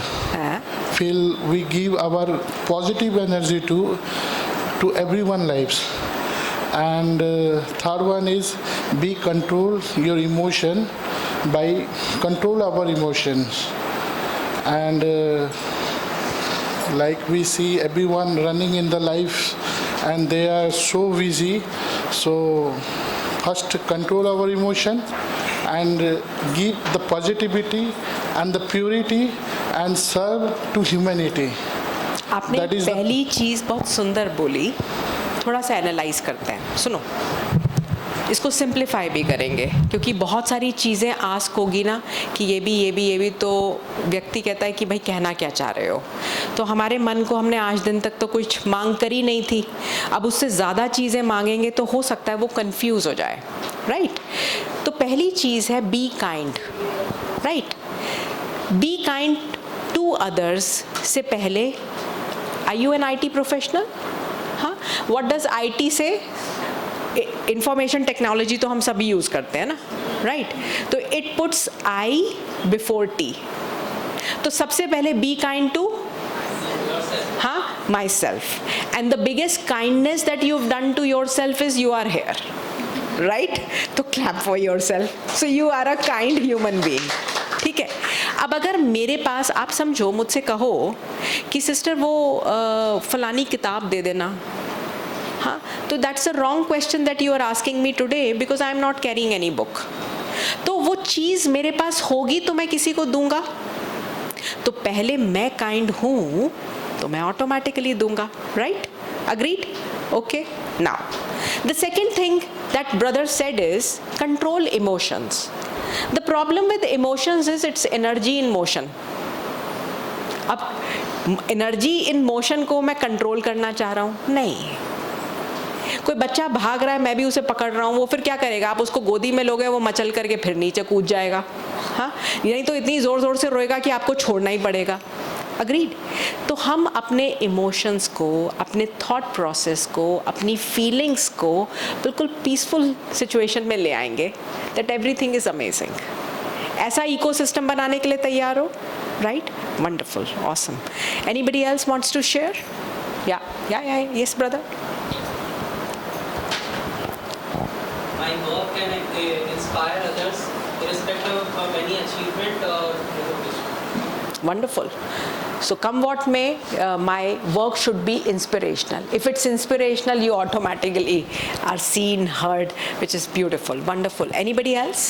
Feel we give our positive energy to everyone lives. And third one is be control your emotion by control our emotions. And like we see everyone running in the life and they are so busy. So first control our emotion and give the positivity and the purity and serve to humanity. आपने That is the- पहली चीज़ बहुत सुंदर बोली. थोड़ा सा analyse करते हैं. सुनो, इसको सिंप्लीफाई भी करेंगे क्योंकि बहुत सारी चीज़ें आस्क होगी ना कि ये भी तो व्यक्ति कहता है कि भाई कहना क्या चाह रहे हो. तो हमारे मन को हमने आज दिन तक तो कुछ मांग करी नहीं थी. अब उससे ज़्यादा चीज़ें मांगेंगे तो हो सकता है वो कंफ्यूज हो जाए. राइट? तो पहली चीज़ है be kind. Right? Be kind to others से पहले, are you an IT professional? हाँ. व्हाट डज IT से? इंफॉर्मेशन टेक्नोलॉजी तो हम सभी यूज़ करते हैं ना. राइट? तो it puts I before T. तो सबसे पहले बी काइंड टू हाँ myself. And the biggest kindness that you have done to yourself is you are here. Right? तो clap for yourself. So you are a kind human being. ठीक है. अब अगर मेरे पास, आप समझो, मुझसे कहो कि सिस्टर वो फलानी किताब दे देना, हाँ, तो that's a wrong question that you are asking me today because I am not carrying any book. तो वो चीज़ मेरे पास होगी तो मैं किसी को दूंगा. तो पहले मैं काइंड हूँ तो मैं ऑटोमेटिकली दूंगा. Right? Agreed? Okay. Now the second thing that brother said is control emotions. The problem with emotions is it's energy in motion. अब एनर्जी इन मोशन को मैं कंट्रोल करना चाह रहा हूँ? नहीं. कोई बच्चा भाग रहा है, मैं भी उसे पकड़ रहा हूँ, वो फिर क्या करेगा? आप उसको गोदी में लोगे, वो मचल करके फिर नीचे कूद जाएगा. हाँ, नहीं तो इतनी ज़ोर ज़ोर से रोएगा कि आपको छोड़ना ही पड़ेगा. अग्रीड? तो हम अपने इमोशंस को, अपने थॉट प्रोसेस को, अपनी फीलिंग्स को बिल्कुल पीसफुल सिचुएशन में ले आएंगे. That everything is amazing. ऐसा इकोसिस्टम बनाने के लिए तैयार हो? Right? Wonderful. Awesome. Anybody else wants to share? या yes brother. My work can inspire others irrespective of any achievement or recognition. Wonderful. So come what may, my work should be inspirational. If it's inspirational, you automatically are seen, heard, which is beautiful. Wonderful. Anybody else?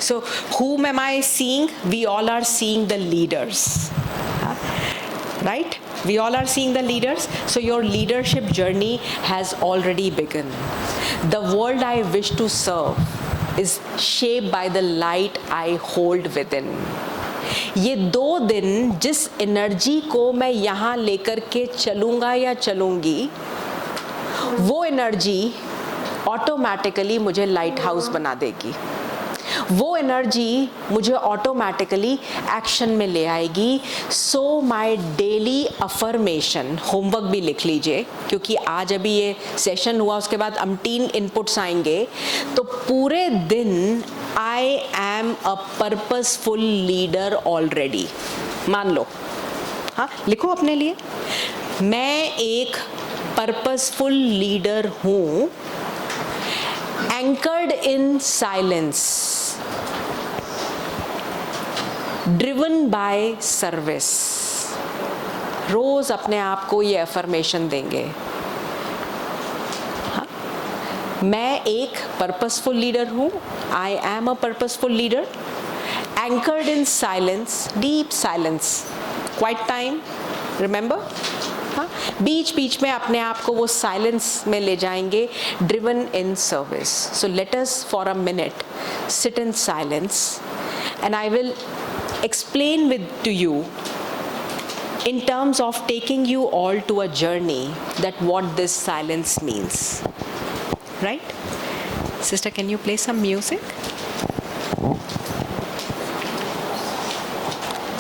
So whom am I seeing? We all are seeing the leaders. Right? We all are seeing the leaders. So your leadership journey has already begun. The world I wish to serve is shaped by the light I hold within. ये 2 दिन जिस energy को मैं यहाँ लेकर के चलूँगा या चलूँगी, वो एनर्जी ऑटोमेटिकली मुझे लाइट हाउस बना देगी. वो एनर्जी मुझे ऑटोमेटिकली एक्शन में ले आएगी. So my daily affirmation, homework भी लिख लीजिए क्योंकि आज अभी ये सेशन हुआ, उसके बाद 3 इनपुट्स आएंगे. तो पूरे दिन I am a purposeful leader already. मान लो, हाँ, लिखो अपने लिए, मैं एक पर्पसफुल लीडर हूँ, anchored in silence, driven by service. रोज अपने आप को ये अफर्मेशन देंगे. हाँ? मैं एक पर्पसफुल लीडर हूँ, आई am a purposeful leader, anchored in silence, deep silence, quiet time, remember. था, बीच बीच में अपने आप को वो साइलेंस में ले जाएंगे, driven in service. So let us for a minute sit in silence and I will explain to you in terms of taking you all to a journey that what this silence means. Right? Sister, can you play some music?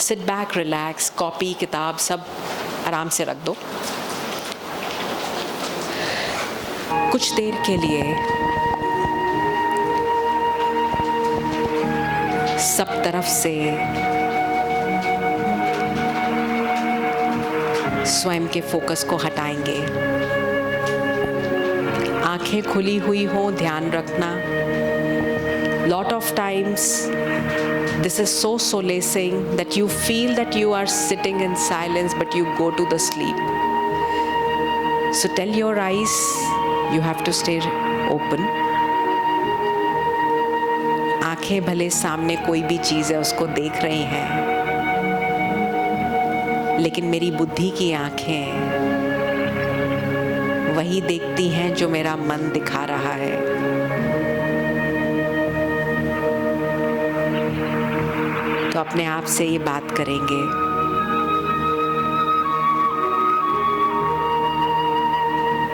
Sit back, relax, copy, किताब सब आराम से रख दो. कुछ देर के लिए सब तरफ से स्वयं के फोकस को हटाएंगे. आंखें खुली हुई हो, ध्यान रखना. Lot of times this is so solacing that you feel that you are sitting in silence but you go to the sleep. So tell your eyes you have to stay open. आंखें भले सामने कोई भी चीज़ है उसको देख रही हैं, लेकिन मेरी बुद्धि की आंखें वही देखती हैं जो मेरा मन दिखा रहा है. तो अपने आप से ये बात करेंगे,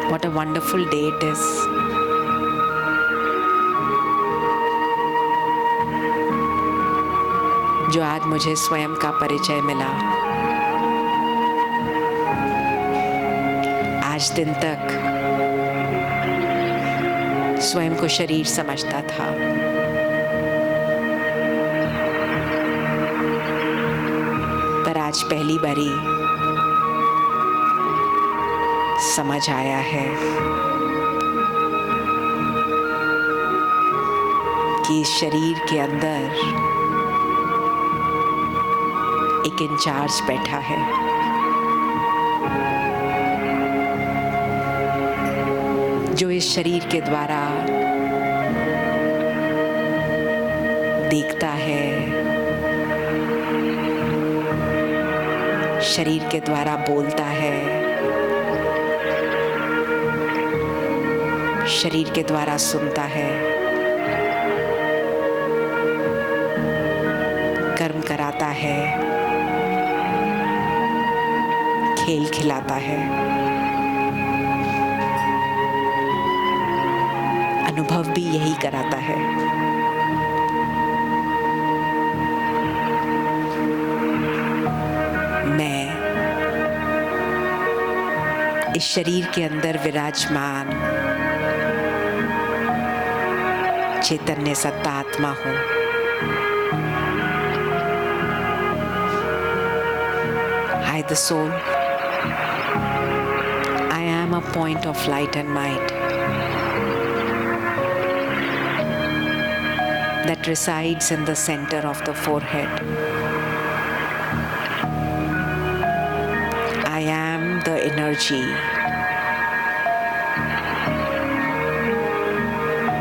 What a wonderful day it is. जो आज मुझे स्वयं का परिचय मिला. आज दिन तक स्वयं को शरीर समझता था, पर आज पहली बारी समझ आया है कि इस शरीर के अंदर एक इंचार्ज बैठा है. जो इस शरीर के द्वारा देखता है, शरीर के द्वारा बोलता है, शरीर के द्वारा सुनता है, कर्म कराता है, खेल खिलाता है. अनुभव भी यही कराता है. मैं इस शरीर के अंदर विराजमान चैतन्य सत्ता आत्मा हूँ. I, the soul, I am a point of light and might that resides in the center of the forehead. I am the energy.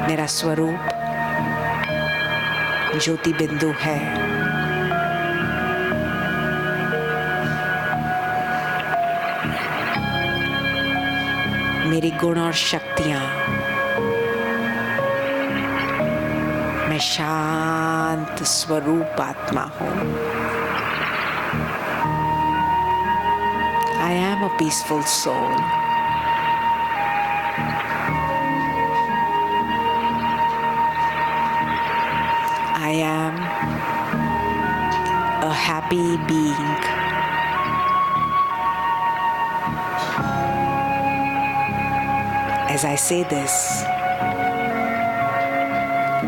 मेरा स्वरूप ज्योति बिंदु है. मेरी गुण और शक्तियाँ, मैं शांत स्वरूप आत्मा हूँ. I am a peaceful soul. I am a happy being. As I say this,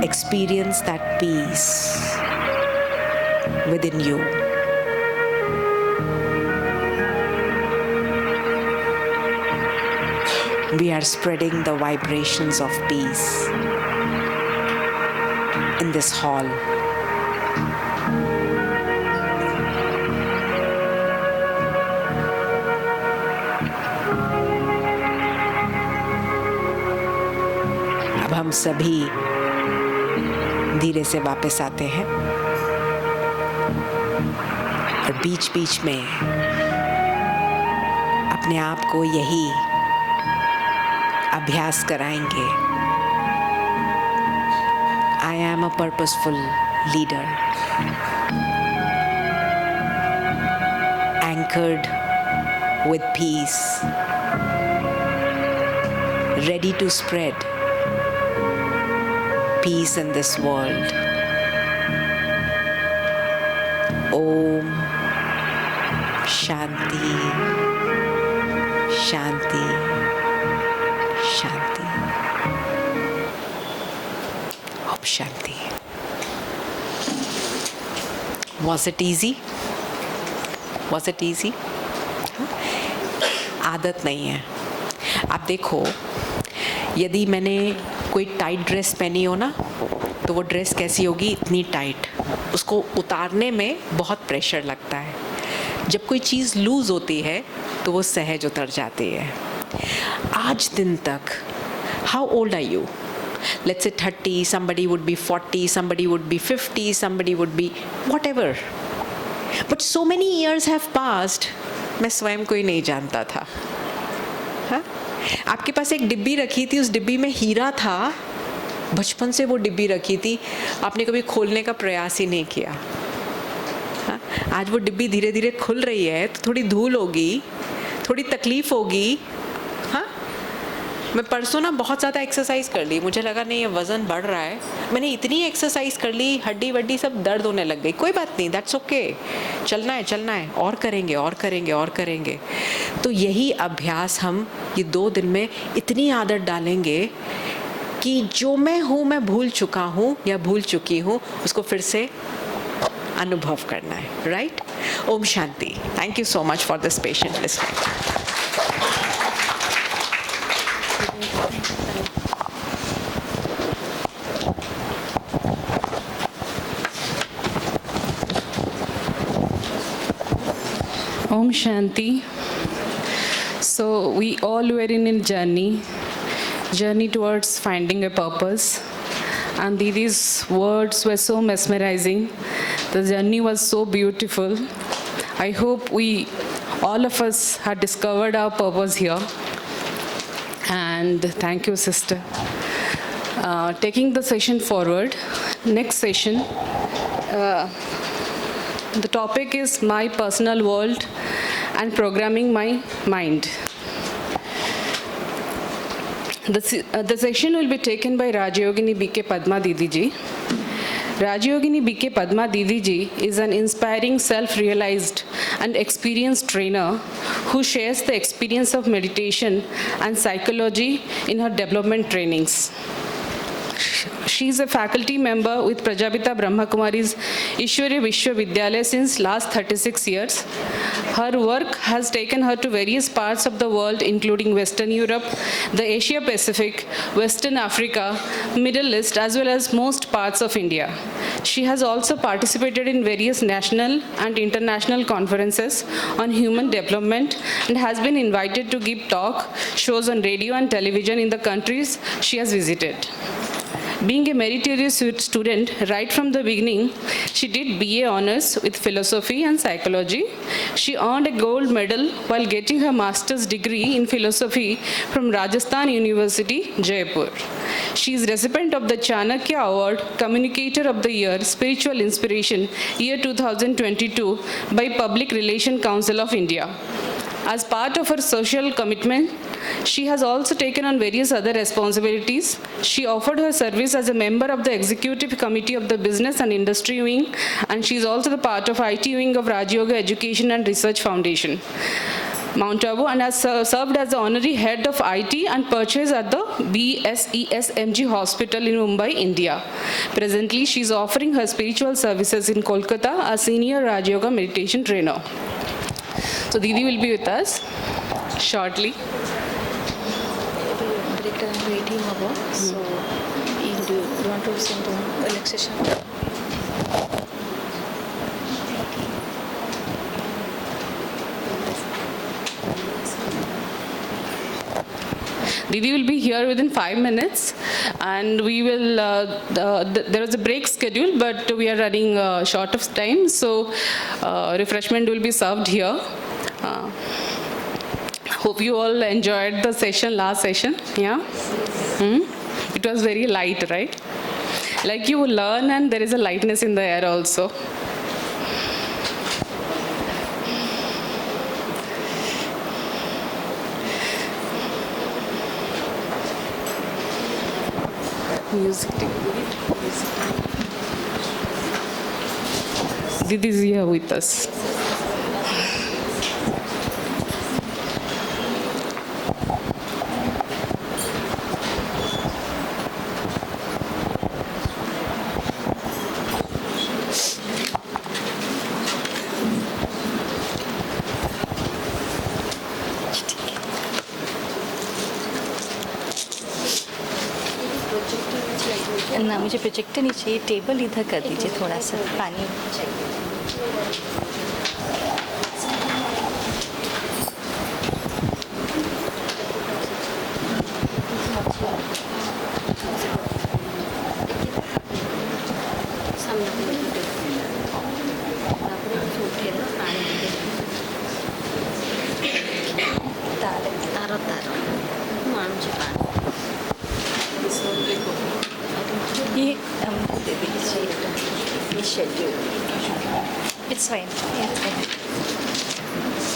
experience that peace within you. We are spreading the vibrations of peace in this hall. अब हम सभी धीरे से वापस आते हैं और बीच बीच में अपने आप को यही अभ्यास कराएंगे। आई am a purposeful leader, anchored with peace, ready to spread peace in this world. Om Shanti, Shanti, Shanti. Om Shanti. Was it easy? Was it easy? आदत नहीं है। आप देखो, यदि मैंने कोई टाइट ड्रेस पहनी हो ना, तो वो ड्रेस कैसी होगी, इतनी टाइट, उसको उतारने में बहुत प्रेशर लगता है। जब कोई चीज़ लूज़ होती है तो वो सहज उतर जाती है। आज दिन तक, how old are you? Let's say 30, somebody would be 40, somebody would be 50, somebody would be whatever. But so many years have passed, मैं स्वयं को ही नहीं जानता था। हाँ? आपके पास एक डिब्बी रखी थी, उस डिब्बी में हीरा था, बचपन से वो डिब्बी रखी थी, आपने कभी खोलने का प्रयास ही नहीं किया। हाँ? आज वो डिब्बी धीरे धीरे खुल रही है, तो थोड़ी धूल होगी, थोड़ी तकलीफ होगी। हाँ, मैं परसों ना बहुत ज़्यादा एक्सरसाइज कर ली, मुझे लगा नहीं ये वज़न बढ़ रहा है, मैंने इतनी एक्सरसाइज कर ली, हड्डी वड्डी सब दर्द होने लग गई। कोई बात नहीं, दैट्स ओके, चलना है, और करेंगे और करेंगे और करेंगे। तो यही अभ्यास हम ये 2 दिन में इतनी आदत डालेंगे कि जो मैं हूँ, मैं भूल चुका हूँ या भूल चुकी हूँ, उसको फिर से अनुभव करना है। राइट? ओम शांति। Thank you so much for this patient listening. Om Shanti. So we all were in a journey towards finding a purpose. And Didi's words were so mesmerizing. The journey was so beautiful. I hope all of us had discovered our purpose here. And thank you, sister. Taking the session forward, next session, the topic is my personal world and programming my mind. The session will be taken by Rajyogini BK Padma Didi ji. Rajyogini BK Padma Didi ji is an inspiring, self-realized and experienced trainer who shares the experience of meditation and psychology in her development trainings. She is a faculty member with Prajapita Brahma Kumari's Ishwarya Vishwa Vidyalaya since last 36 years. Her work has taken her to various parts of the world, including Western Europe, the Asia Pacific, Western Africa, Middle East, as well as most parts of India. She has also participated in various national and international conferences on human development and has been invited to give talk shows on radio and television in the countries she has visited. Being a meritorious student right from the beginning, she did BA Honours with Philosophy and Psychology. She earned a gold medal while getting her master's degree in Philosophy from Rajasthan University, Jaipur. She is recipient of the Chanakya Award, Communicator of the Year, Spiritual Inspiration, year 2022 by Public Relations Council of India. As part of her social commitment, she has also taken on various other responsibilities. She offered her service as a member of the Executive Committee of the Business and Industry Wing, and she is also the part of IT Wing of Raj Yoga Education and Research Foundation, Mount Abu, and has served as the honorary head of IT and purchase at the BSESMG Hospital in Mumbai, India. Presently, she is offering her spiritual services in Kolkata as senior Raj Yoga meditation trainer. So Didi will be with us shortly. Break time 18 hour. So do you want to send the relaxation? Didi will be here within 5 minutes, and we will, there is a break schedule, but we are running short of time, so refreshment will be served here. Hope you all enjoyed the session, last session. Yeah? It was very light, right? Like you learn and there is a lightness in the air also. Music. Didi is here with us. ना मुझे projector नहीं चाहिए, table इधर कर दीजिए थोड़ा सा, पानी चाहिए। ये हमको दे दीजिए, ये schedule. It's fine.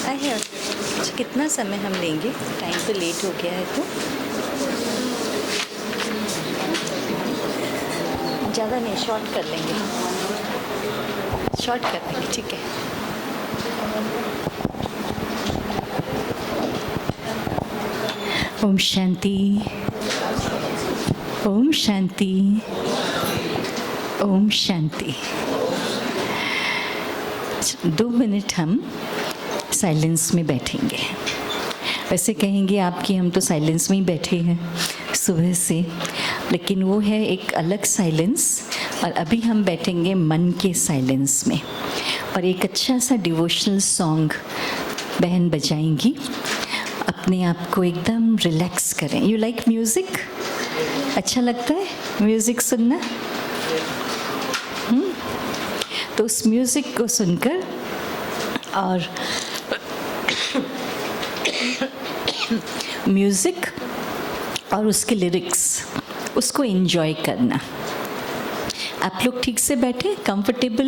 I have. कितना समय हम लेंगे? टाइम तो लेट हो गया है तो ज़्यादा नहीं, शॉर्ट कर लेंगे, शॉर्ट कर लेंगे, ठीक है। ओम शांति, ओम शांति, ओम शांति। 2 मिनट हम साइलेंस में बैठेंगे। वैसे कहेंगे आप कि हम तो साइलेंस में ही बैठे हैं सुबह से, लेकिन वो है एक अलग साइलेंस, और अभी हम बैठेंगे मन के साइलेंस में। और एक अच्छा सा डिवोशनल सॉन्ग बहन बजाएंगी, अपने आप को एकदम रिलैक्स करें। You like music? अच्छा लगता है म्यूज़िक सुनना? तो उस म्यूज़िक को सुनकर और म्यूज़िक और उसके लिरिक्स उसको एंजॉय करना। आप लोग ठीक से बैठे, कंफर्टेबल